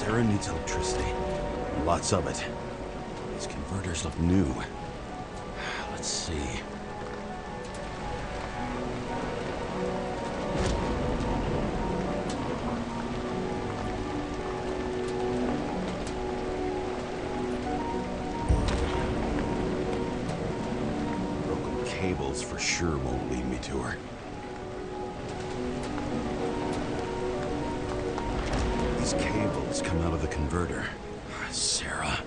Sara needs electricity. Lots of it. These converters look new. Let's see. Broken cables for sure won't lead me to her. These cables come out of the converter. Sara,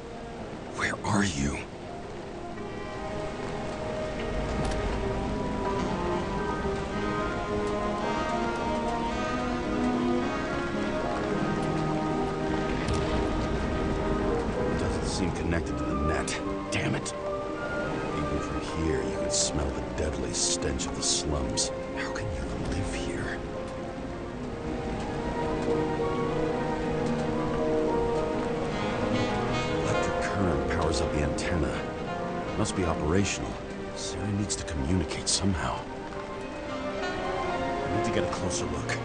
where are you? It doesn't seem connected to the net. Damn it. Even from here, you can smell the deadly stench of the slums. How can you live here? Powers up the antenna. Must be operational. Sara needs to communicate somehow. I need to get a closer look.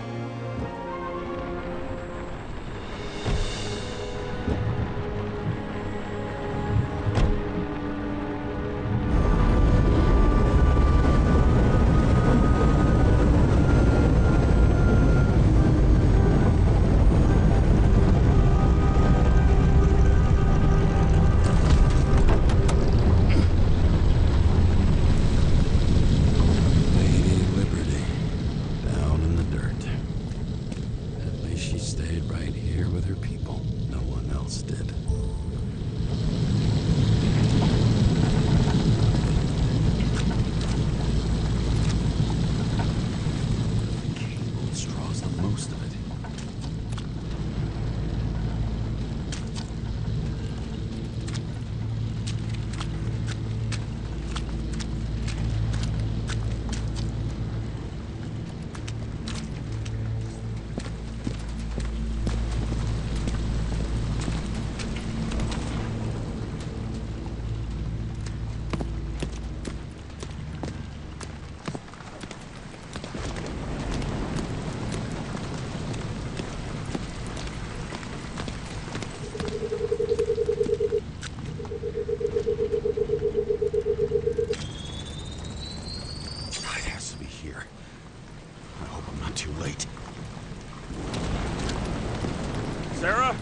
Sara?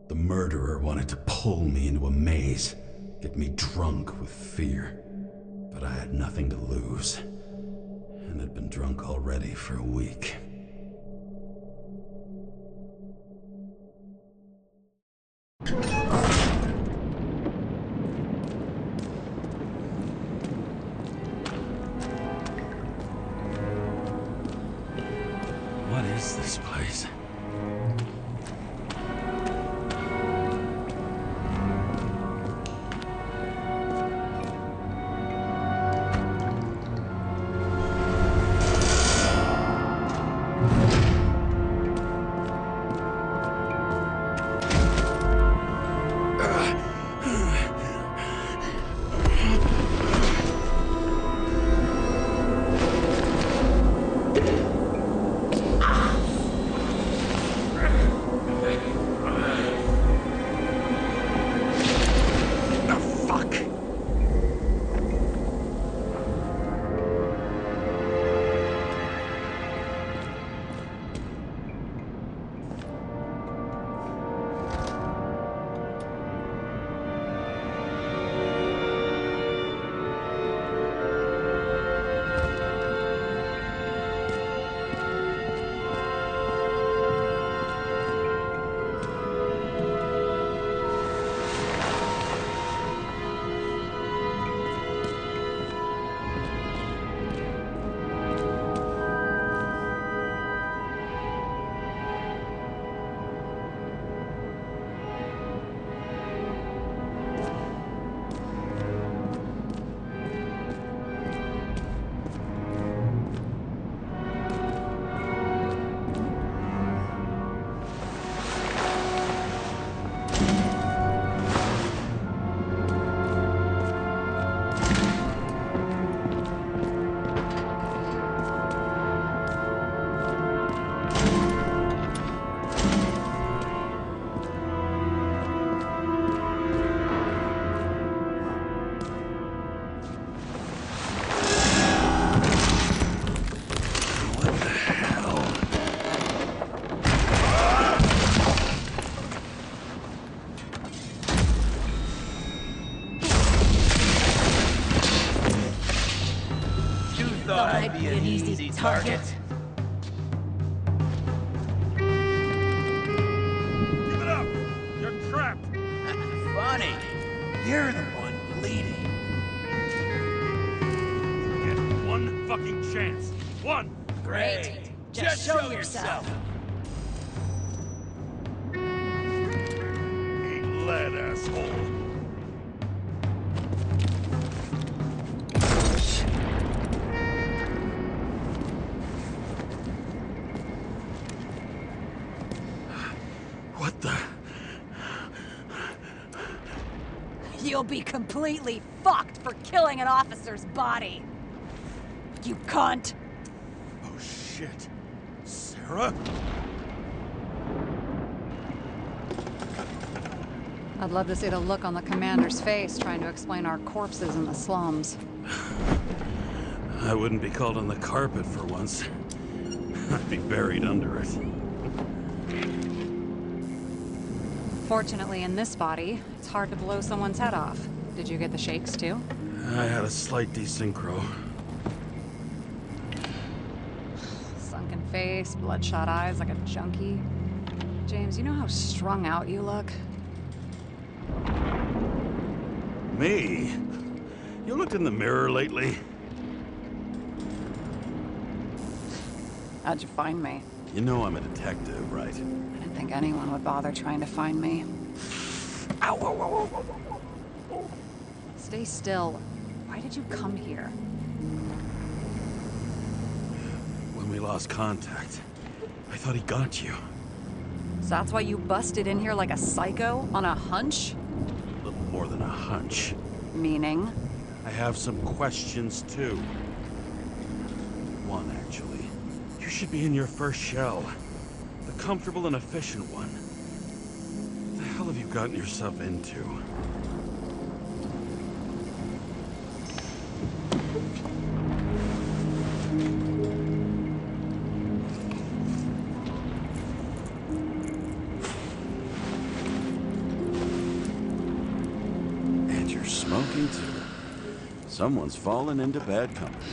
The murderer wanted to pull me into a maze, get me drunk with fear. But I had nothing to lose, and had been drunk already for a week. What is this place? I'd be an easy target. Give it up! You're trapped! Funny. You're the one bleeding. You get one fucking chance. One! Great. Just show yourself. Ain't led, asshole. What the? You'll be completely fucked for killing an officer's body. You cunt. Oh shit. Sara? I'd love to see the look on the commander's face trying to explain our corpses in the slums. I wouldn't be called on the carpet for once. I'd be buried under it. Fortunately, in this body, it's hard to blow someone's head off. Did you get the shakes too? I had a slight desynchro. Sunken face, bloodshot eyes like a junkie. James, you know how strung out you look? Me? You looked in the mirror lately? How'd you find me? You know I'm a detective, right? I didn't think anyone would bother trying to find me. Ow, ow, ow, ow, ow. Stay still. Why did you come here? When we lost contact, I thought he got you. So that's why you busted in here like a psycho on a hunch? A little more than a hunch. Meaning? I have some questions, too. One, actually. You should be in your first shell. The comfortable and efficient one. What the hell have you gotten yourself into? And you're smoking, too. Someone's fallen into bad company.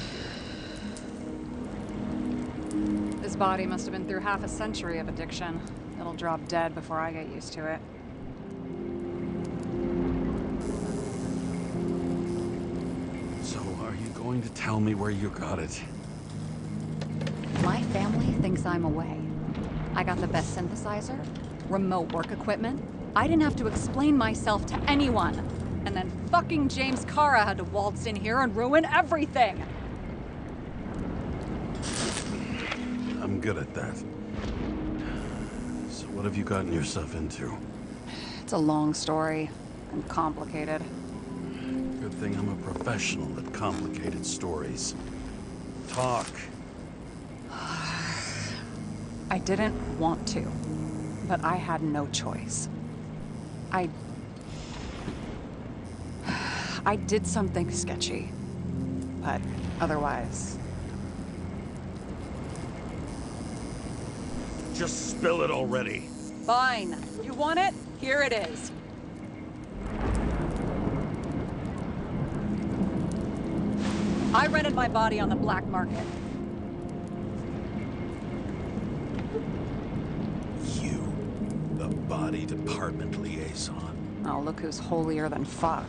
This body must have been through half a century of addiction. It'll drop dead before I get used to it. So, are you going to tell me where you got it? My family thinks I'm away. I got the best synthesizer, remote work equipment. I didn't have to explain myself to anyone. And then fucking James Kara had to waltz in here and ruin everything. I'm good at that. So what have you gotten yourself into? It's a long story and complicated. Good thing I'm a professional at complicated stories. Talk. I didn't want to, but I had no choice. I did something sketchy, but otherwise... Just spill it already. Fine. You want it? Here it is. I rented my body on the black market. You, the body department liaison. Oh, look who's holier than fuck.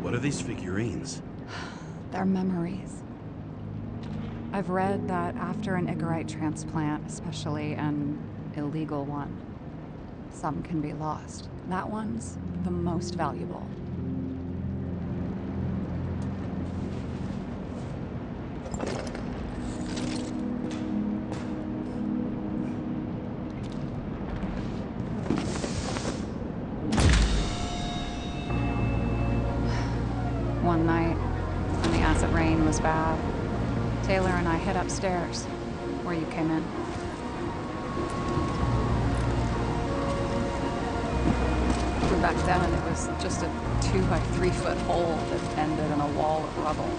What are these figurines? They're memories. I've read that after an Icarite transplant, especially an illegal one, Some can be lost. That one's the most valuable. One night, when the acid rain was bad, Taylor and I hid upstairs, where you came in. For back then, it was just a 2 by 3 foot hole that ended in a wall of rubble.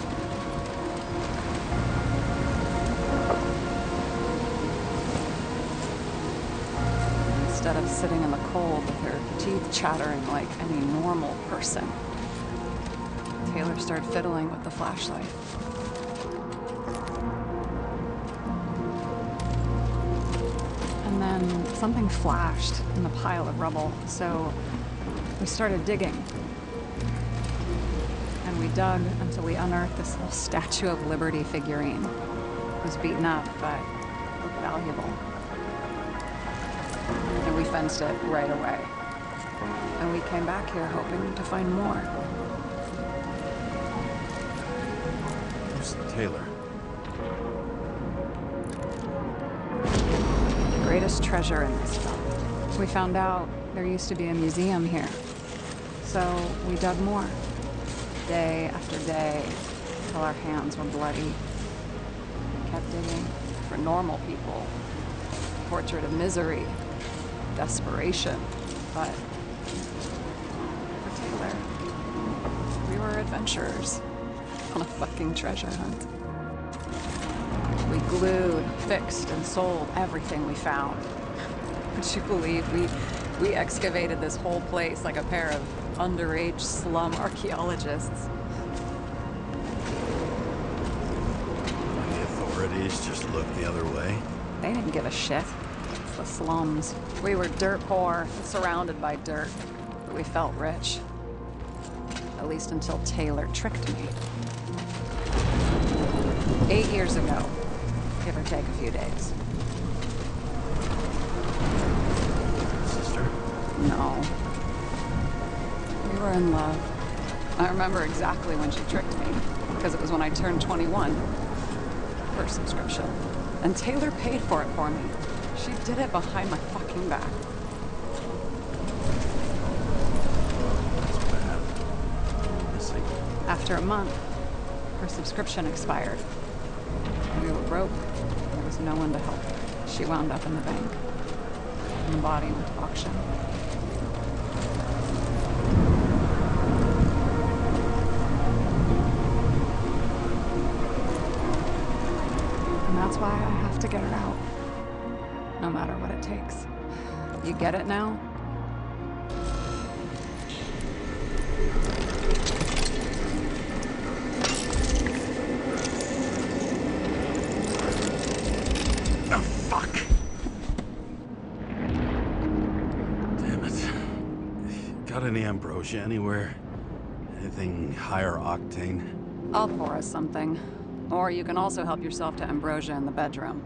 Instead of sitting in the cold with her teeth chattering like any normal person, Taylor started fiddling with the flashlight. And then something flashed in the pile of rubble, so we started digging. And we dug until we unearthed this little Statue of Liberty figurine. It was beaten up, but looked valuable. And we fenced it right away. And we came back here hoping to find more. Taylor. The greatest treasure in this belt. We found out there used to be a museum here. So we dug more. Day after day, till our hands were bloody. We kept digging for normal people. Portrait of misery. Desperation. But for Taylor, we were adventurers. On a fucking treasure hunt. We glued, fixed, and sold everything we found. Would you believe we excavated this whole place like a pair of underage slum archaeologists? The authorities just looked the other way. They didn't give a shit. It's the slums. We were dirt poor, surrounded by dirt, but we felt rich. At least until Taylor tricked me. 8 years ago, give or take a few days. Sister? No. We were in love. I remember exactly when she tricked me, because it was when I turned 21. Her subscription. And Taylor paid for it for me. She did it behind my fucking back. That's bad. Missing. After a month, her subscription expired. We were broke. There was no one to help. She wound up in the bank. And the body went to auction. And that's why I have to get her out. No matter what it takes. You get it now? Any ambrosia anywhere? Anything higher octane? I'll pour us something. Or you can also help yourself to ambrosia in the bedroom.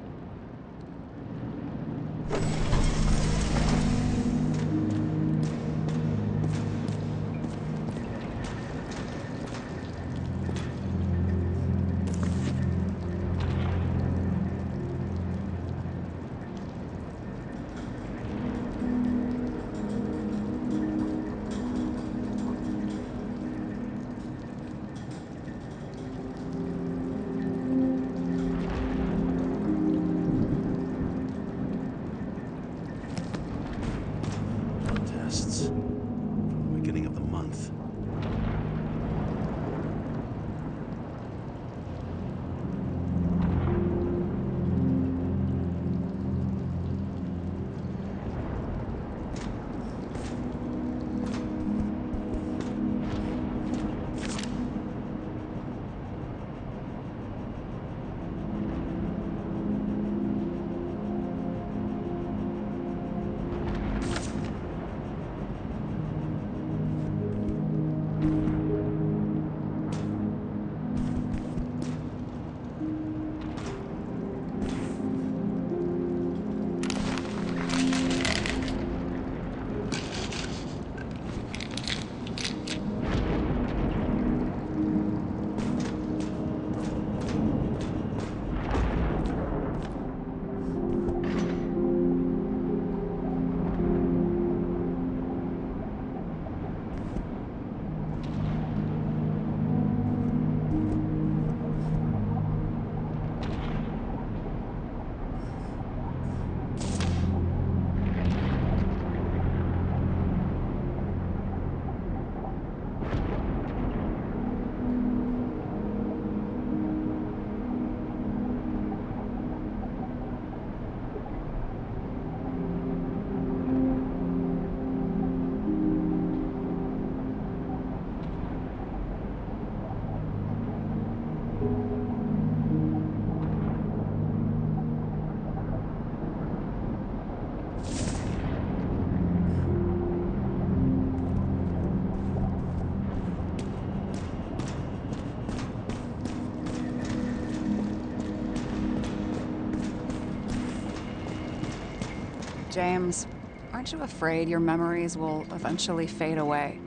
James, aren't you afraid your memories will eventually fade away?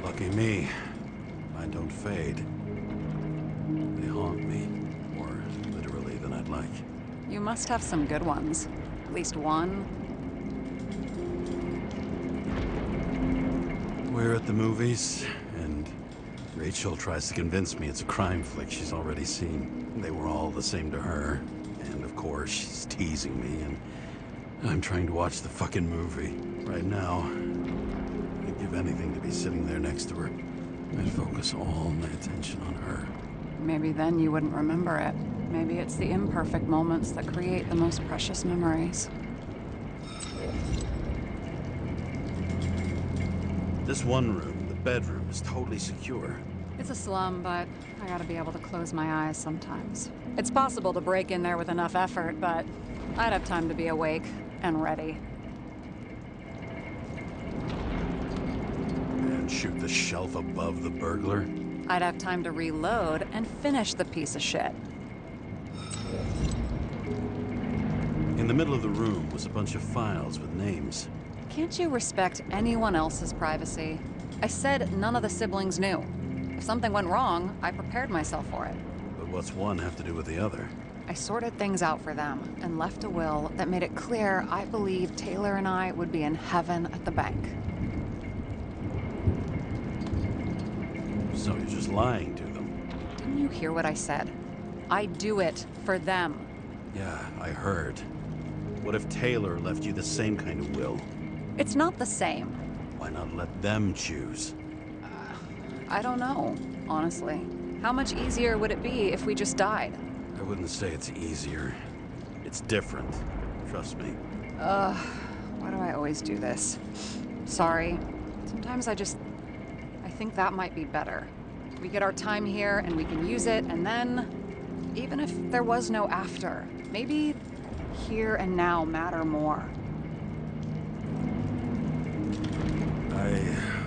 Lucky me. Mine don't fade. They haunt me, more literally than I'd like. You must have some good ones. At least one. We're at the movies, and Rachel tries to convince me it's a crime flick she's already seen. They were all the same to her, and of course she's teasing me, and I'm trying to watch the fucking movie. Right now, I'd give anything to be sitting there next to her. I'd focus all my attention on her. Maybe then you wouldn't remember it. Maybe it's the imperfect moments that create the most precious memories. This one room, the bedroom, is totally secure. It's a slum, but I gotta be able to close my eyes sometimes. It's possible to break in there with enough effort, but I'd have time to be awake and ready. And shoot the shelf above the burglar. I'd have time to reload and finish the piece of shit. In the middle of the room was a bunch of files with names. Can't you respect anyone else's privacy? I said none of the siblings knew. If something went wrong, I prepared myself for it. But what's one have to do with the other? I sorted things out for them and left a will that made it clear I believed Taylor and I would be in heaven at the bank. So you're just lying to them? Didn't you hear what I said? I do it for them. Yeah, I heard. What if Taylor left you the same kind of will? It's not the same. Why not let them choose? I don't know, honestly. How much easier would it be if we just died? I wouldn't say it's easier. It's different. Trust me. Why do I always do this? Sorry. Sometimes I think that might be better. We get our time here and we can use it, and then, even if there was no after, maybe here and now matter more. I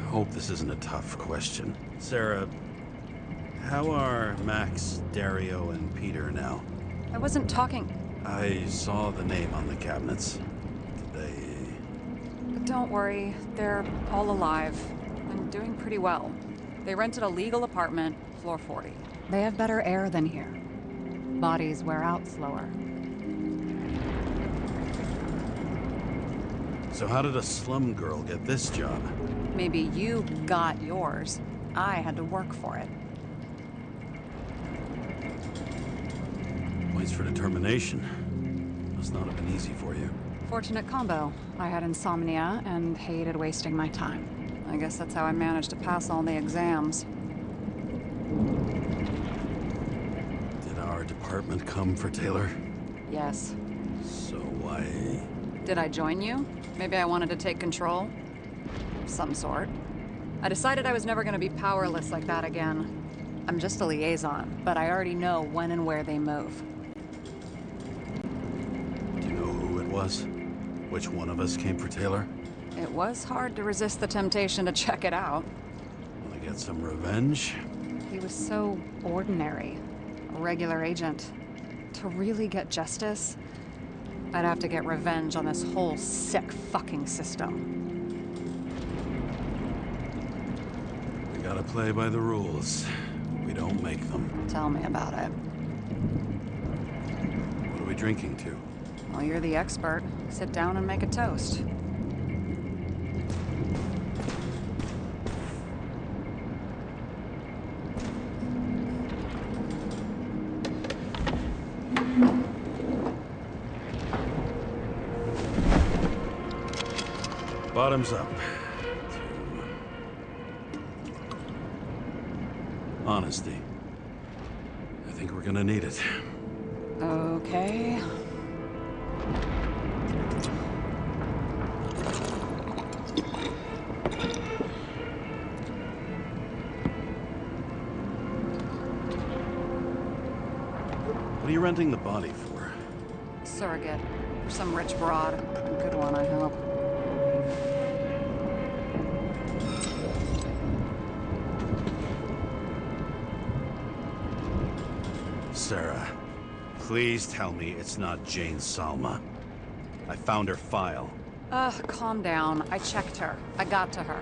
hope this isn't a tough question. Sarah, how are Max, Dario, and Peter now? I wasn't talking. I saw the name on the cabinets. Did But don't worry, they're all alive and doing pretty well. They rented a legal apartment, floor 40. They have better air than here. Bodies wear out slower. So how did a slum girl get this job? Maybe you got yours. I had to work for it. Points for determination. Must not have been easy for you. Fortunate combo. I had insomnia and hated wasting my time. I guess that's how I managed to pass all the exams. Did our department come for Taylor? Yes. So why... Did I join you? Maybe I wanted to take control? Some sort. I decided I was never gonna be powerless like that again. I'm just a liaison, but I already know when and where they move. Do you know who it was? Which one of us came for Taylor? It was hard to resist the temptation to check it out. Want to get some revenge? He was so ordinary. A regular agent. To really get justice, I'd have to get revenge on this whole sick fucking system. We gotta play by the rules. We don't make them. Tell me about it. What are we drinking to? Well, you're the expert. Sit down and make a toast. Bottoms up. Honesty. I think we're gonna need it. Okay. What are you renting the body for? Surrogate. For some rich broad. A good one, I hope. Sara, Please tell me it's not Jane Salma. I found her file. Calm down. I checked her. I got to her.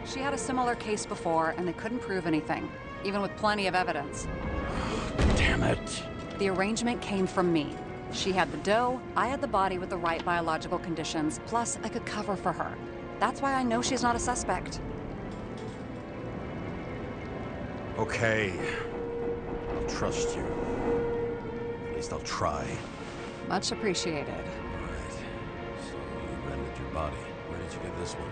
She had a similar case before, and they couldn't prove anything, even with plenty of evidence. Damn it. The arrangement came from me. She had the dough, I had the body with the right biological conditions, plus I could cover for her. That's why I know she's not a suspect. Okay. I'll trust you. At least I'll try. Much appreciated. All right. So you rented your body. Where did you get this one?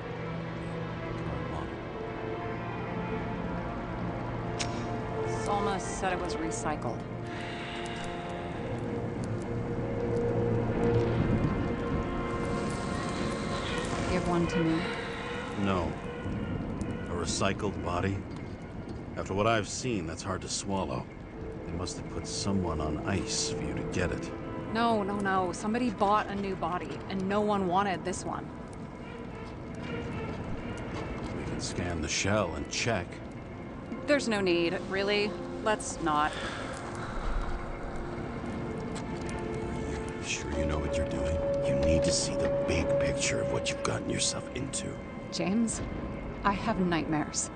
Salma said it was recycled. Give one to me. No. A recycled body? After what I've seen, that's hard to swallow. They must have put someone on ice for you to get it. No. Somebody bought a new body, and no one wanted this one. We can scan the shell and check. There's no need, really. Let's not. You sure you know what you're doing? You need to see the big picture of what you've gotten yourself into. James, I have nightmares.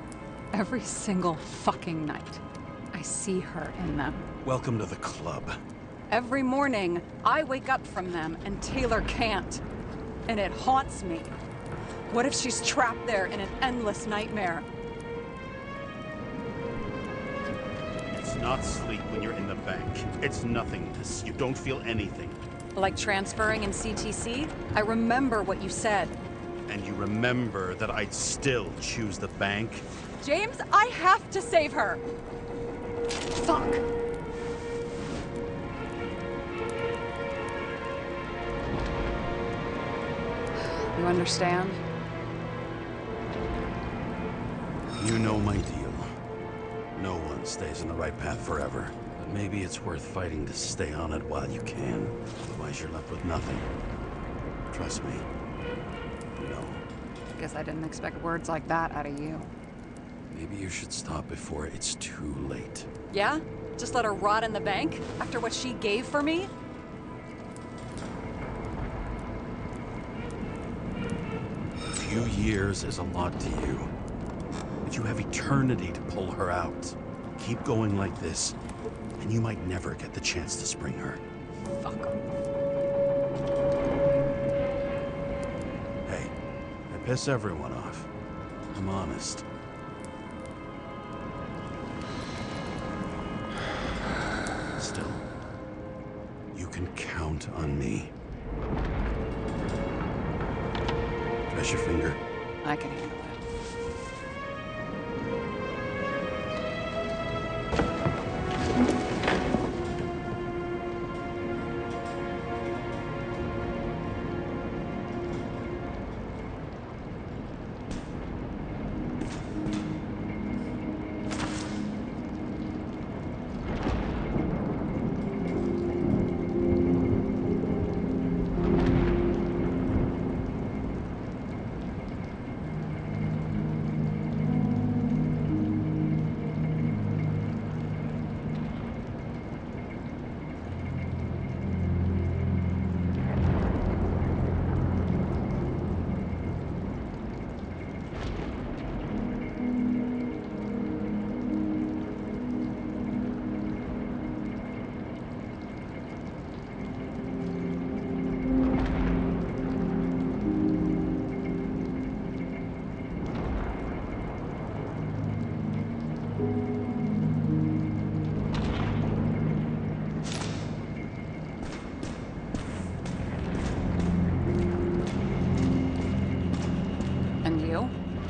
Every single fucking night. I see her in them. Welcome to the club. Every morning, I wake up from them and Taylor can't. And it haunts me. What if she's trapped there in an endless nightmare? It's not sleep when you're in the bank. It's nothingness. You don't feel anything. Like transferring in CTC? I remember what you said. And you remember that I'd still choose the bank? James, I have to save her! Fuck! You understand? You know my deal. No one stays on the right path forever. But maybe it's worth fighting to stay on it while you can. Otherwise you're left with nothing. Trust me. You know. Guess I didn't expect words like that out of you. Maybe you should stop before it's too late. Yeah? Just let her rot in the bank? After what she gave for me? A few years is a lot to you. But you have eternity to pull her out. Keep going like this, and you might never get the chance to spring her. Fuck 'em. Hey, I piss everyone off. I'm honest. Still, you can count on me. Press your finger. I can handle it.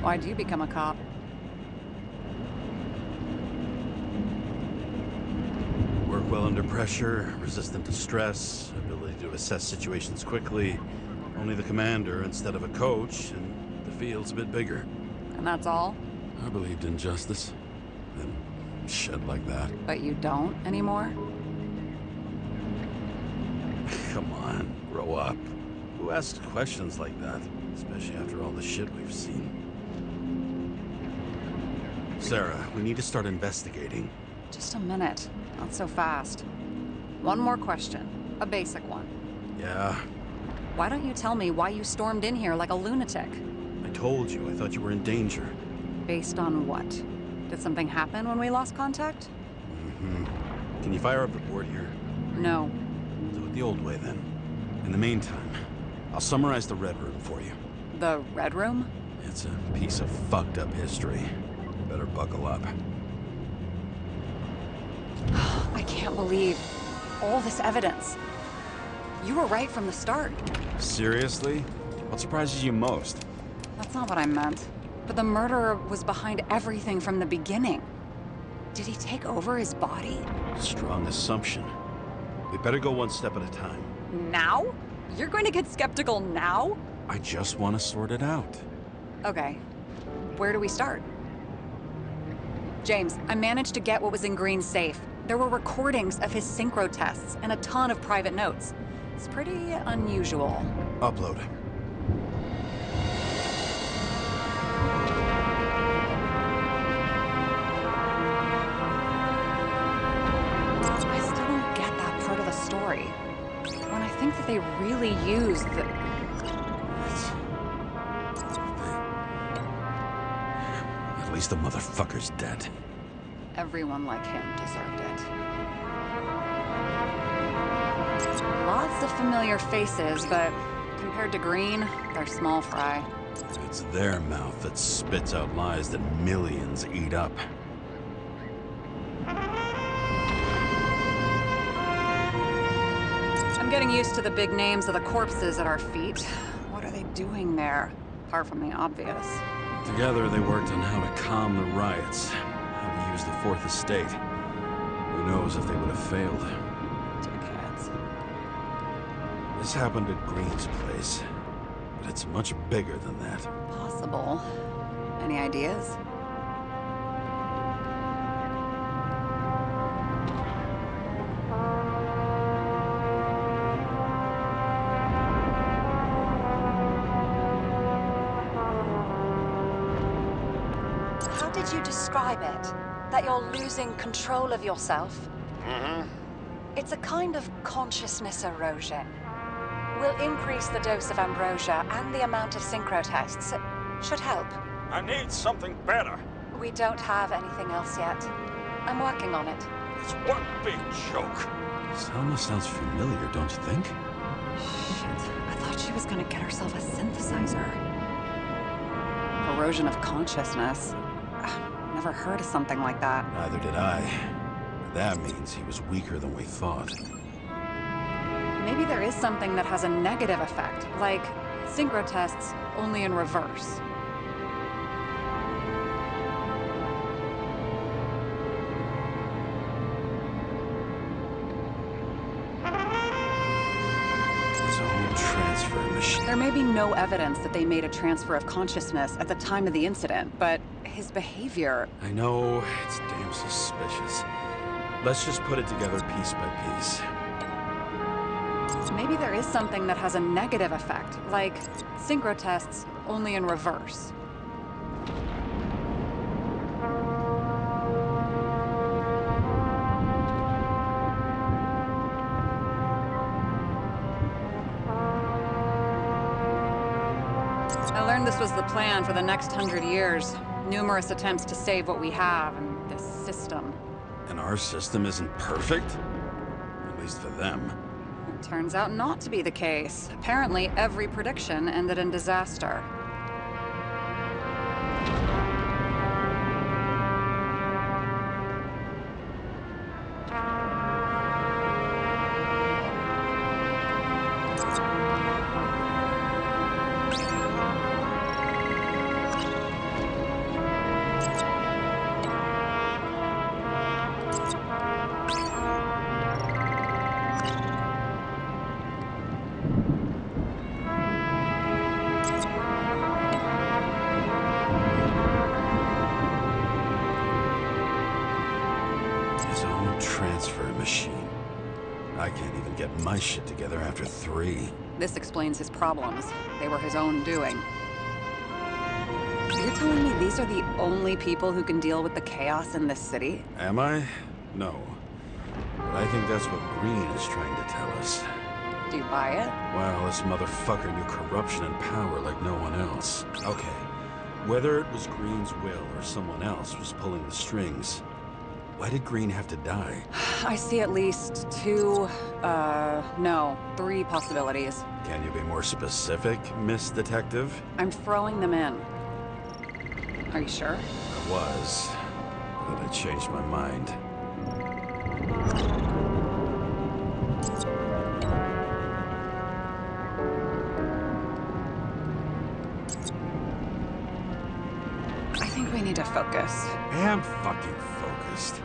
Why'd you become a cop? Work well under pressure, resistant to stress, ability to assess situations quickly. Only the commander instead of a coach, and the field's a bit bigger. And that's all? I believed in justice. Then shit like that. But you don't anymore? Come on, grow up. Who asks questions like that? Especially after all the shit we've seen. Sarah, we need to start investigating. Just a minute. Not so fast. One more question. A basic one. Yeah, Why don't you tell me why you stormed in here like a lunatic? I told you. I thought you were in danger. Based on what? Did something happen when we lost contact? Can you fire up the board here? No. Do it the old way, then. In the meantime, I'll summarize the Red Room for you. The Red Room? It's a piece of fucked up history. Better buckle up. I can't believe all this evidence. You were right from the start. Seriously? What surprises you most? That's not what I meant. But the murderer was behind everything from the beginning. Did he take over his body? Strong assumption. We better go one step at a time. Now? You're going to get skeptical now? I just want to sort it out. Okay. Where do we start? James, I managed to get what was in Green's safe. There were recordings of his synchro tests and a ton of private notes. It's pretty unusual. Upload. I still don't get that part of the story. When I think that they really used the... At least the motherfucker's dead. Everyone like him deserved it. Lots of familiar faces, but compared to Green, they're small fry. It's their mouth that spits out lies that millions eat up. I'm getting used to the big names of the corpses at our feet. What are they doing there, apart from the obvious? Together, they worked on how to calm the riots, how to use the Fourth Estate. Who knows if they would have failed. Dickheads. This happened at Green's place, but it's much bigger than that. Possible. Any ideas? How did you describe it? That you're losing control of yourself? It's a kind of consciousness erosion. We'll increase the dose of ambrosia and the amount of synchro tests. It should help. I need something better. We don't have anything else yet. I'm working on it. It's one big joke. Selma sounds familiar, don't you think? Shit, I thought she was gonna get herself a synthesizer. Erosion of consciousness. Never heard of something like that. Neither did I. That means he was weaker than we thought. Maybe there is something that has a negative effect, like synchro tests, only in reverse. His own transfer machine. There may be no evidence that they made a transfer of consciousness at the time of the incident, but his behavior... I know, it's damn suspicious. Let's just put it together piece by piece. Maybe there is something that has a negative effect, like synchro tests, only in reverse. I learned this was the plan for the next 100 years. Numerous attempts to save what we have in this system. And our system isn't perfect? At least for them. Turns out not to be the case. Apparently, every prediction ended in disaster. Transfer machine. I can't even get my shit together after 3. This explains his problems. They were his own doing. You're telling me these are the only people who can deal with the chaos in this city? Am I? No. But I think that's what Green is trying to tell us. Do you buy it? Well, this motherfucker knew corruption and power like no one else. Okay, whether it was Green's will or someone else was pulling the strings, why did Green have to die? I see at least three possibilities. Can you be more specific, Miss Detective? I'm throwing them in. Are you sure? I was, but I changed my mind. I think we need to focus. I am fucking focused.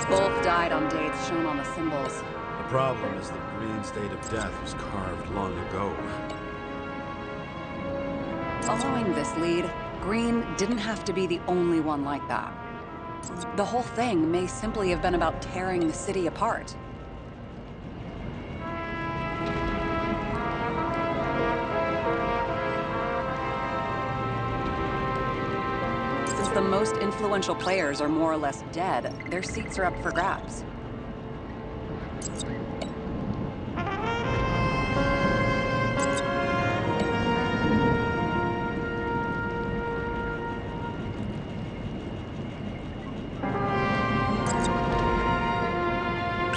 Both died on dates shown on the symbols. The problem is that Green's date of death was carved long ago. Following this lead, Green didn't have to be the only one like that. The whole thing may simply have been about tearing the city apart. Since the most influential players are more or less dead, their seats are up for grabs.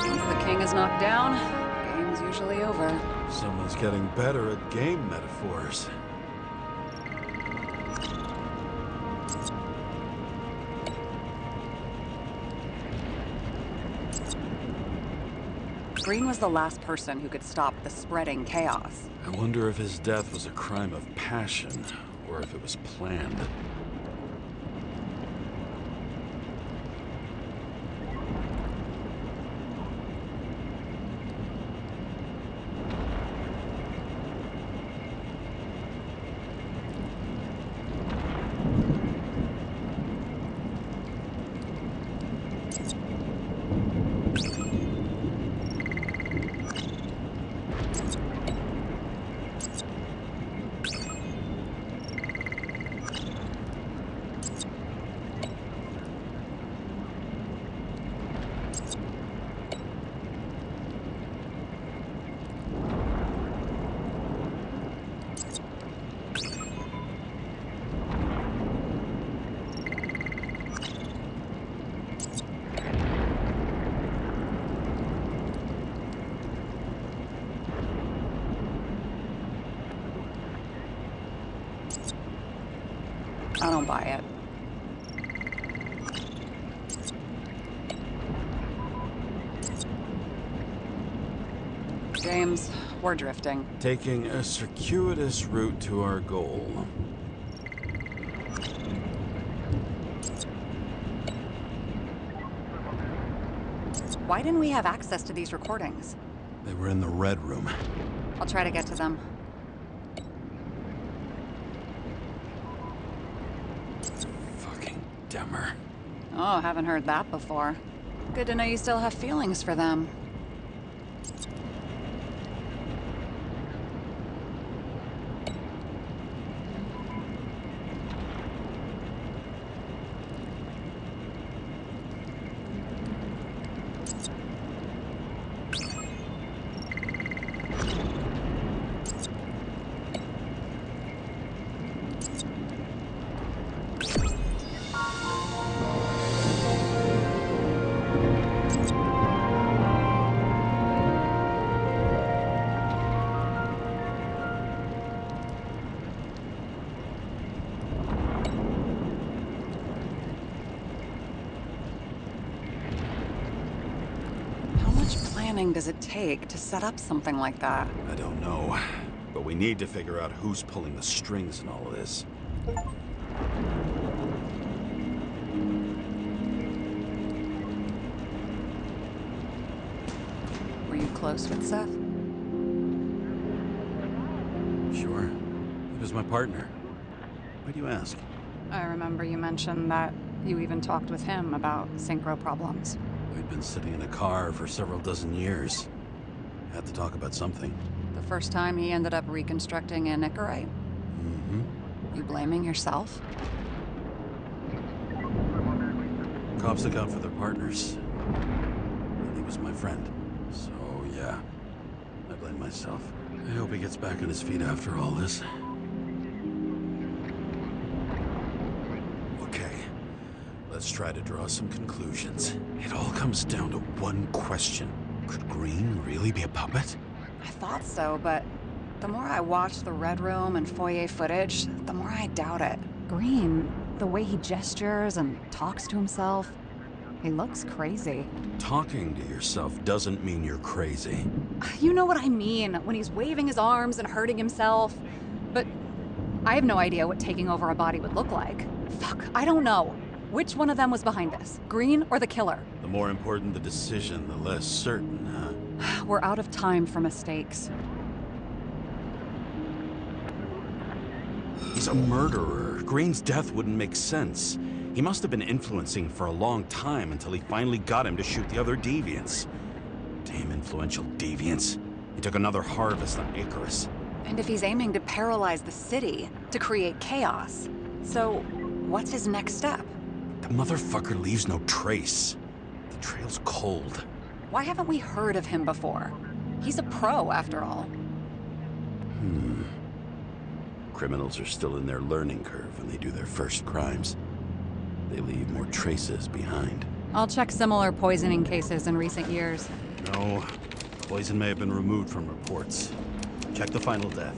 Once the king is knocked down, game's usually over. Someone's getting better at game metaphors. Green was the last person who could stop the spreading chaos. I wonder if his death was a crime of passion, or if it was planned. I don't buy it. James, we're drifting. Taking a circuitous route to our goal. Why didn't we have access to these recordings? They were in the Red Room. I'll try to get to them. Fucking Demmer. Oh, haven't heard that before. Good to know you still have feelings for them. Does it take to set up something like that? I don't know, but we need to figure out who's pulling the strings in all of this. Were you close with Seth? Sure. He was my partner. Why do you ask? I remember you mentioned that you even talked with him about synchro problems. We'd been sitting in a car for several dozen years. Had to talk about something. The first time he ended up reconstructing a Nicorite? Mm-hmm. You blaming yourself? Cops look out for their partners. And he was my friend. So, yeah. I blame myself. I hope he gets back on his feet after all this. Okay. Let's try to draw some conclusions. It all comes down to one question. Could Green really be a puppet? I thought so, but the more I watch the Red Room and foyer footage, the more I doubt it. Green, the way he gestures and talks to himself, he looks crazy. Talking to yourself doesn't mean you're crazy. You know what I mean, when he's waving his arms and hurting himself. But I have no idea what taking over a body would look like. Fuck, I don't know. Which one of them was behind this? Green or the killer? The more important the decision, the less certain, huh? We're out of time for mistakes. He's a murderer. Green's death wouldn't make sense. He must have been influencing for a long time until he finally got him to shoot the other deviants. Damn influential deviants. He took another harvest on Icarus. And if he's aiming to paralyze the city, to create chaos, so what's his next step? The motherfucker leaves no trace. The trail's cold. Why haven't we heard of him before? He's a pro, after all. Criminals are still in their learning curve when they do their first crimes. They leave more traces behind. I'll check similar poisoning cases in recent years. No, poison may have been removed from reports. Check the final death.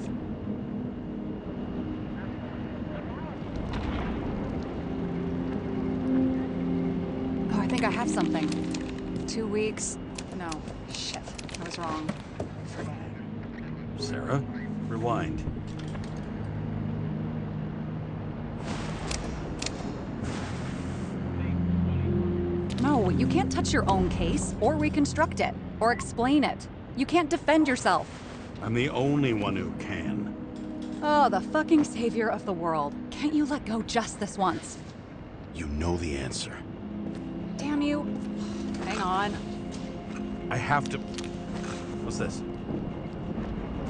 Oh, I think I have something. 2 weeks. No, shit. I was wrong. Forget it. Sara, rewind. No, you can't touch your own case, or reconstruct it, or explain it. You can't defend yourself. I'm the only one who can. Oh, the fucking savior of the world. Can't you let go just this once? You know the answer. Damn you. Hang on. I have to... What's this?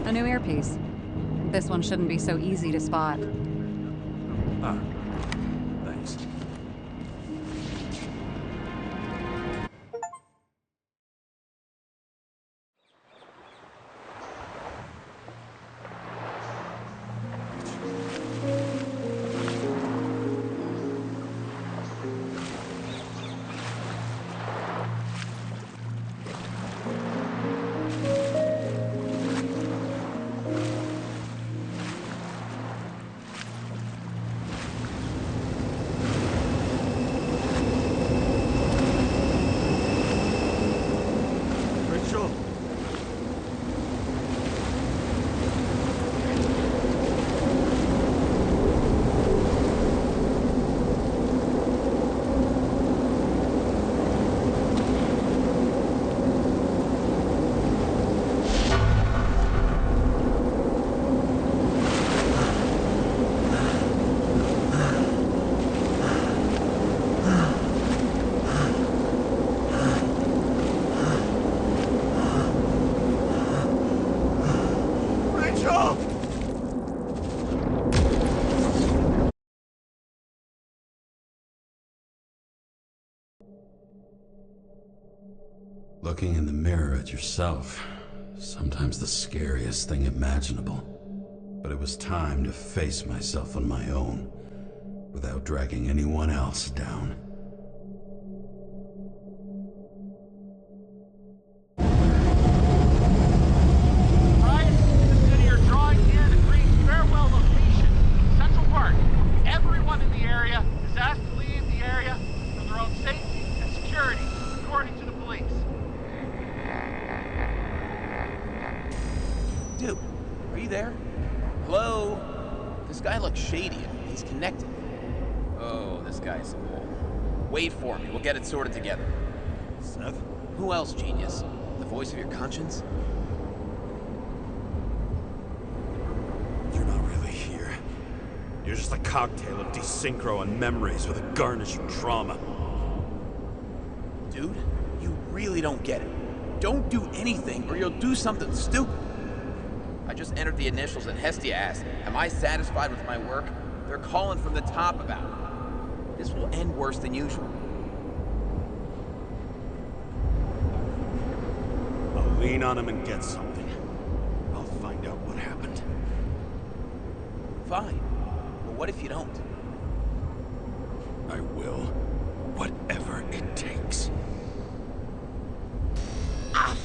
A new earpiece. This one shouldn't be so easy to spot. Ah, thanks. Rachel! Rachel! Looking in the mirror at yourself, sometimes the scariest thing imaginable. But it was time to face myself on my own, without dragging anyone else down. Right? The city are drawing near the green farewell location, Central Park. Everyone in the area is asked to leave the area for their own safety and security, according to the police. Dude, are you there? Hello? This guy looks shady. He's connected. Oh, this guy's old. Wait for me. We'll get it sorted together. Seth? Who else, genius? The voice of your conscience? You're not really here. You're just a cocktail of desynchro and memories with a garnish of trauma. Dude, you really don't get it. Don't do anything or you'll do something stupid. I just entered the initials and Hestia asked, am I satisfied with my work? They're calling from the top about it. This will end worse than usual. I'll lean on him and get something. I'll find out what happened. Fine. But what if you don't? I will. Whatever it takes. Ah,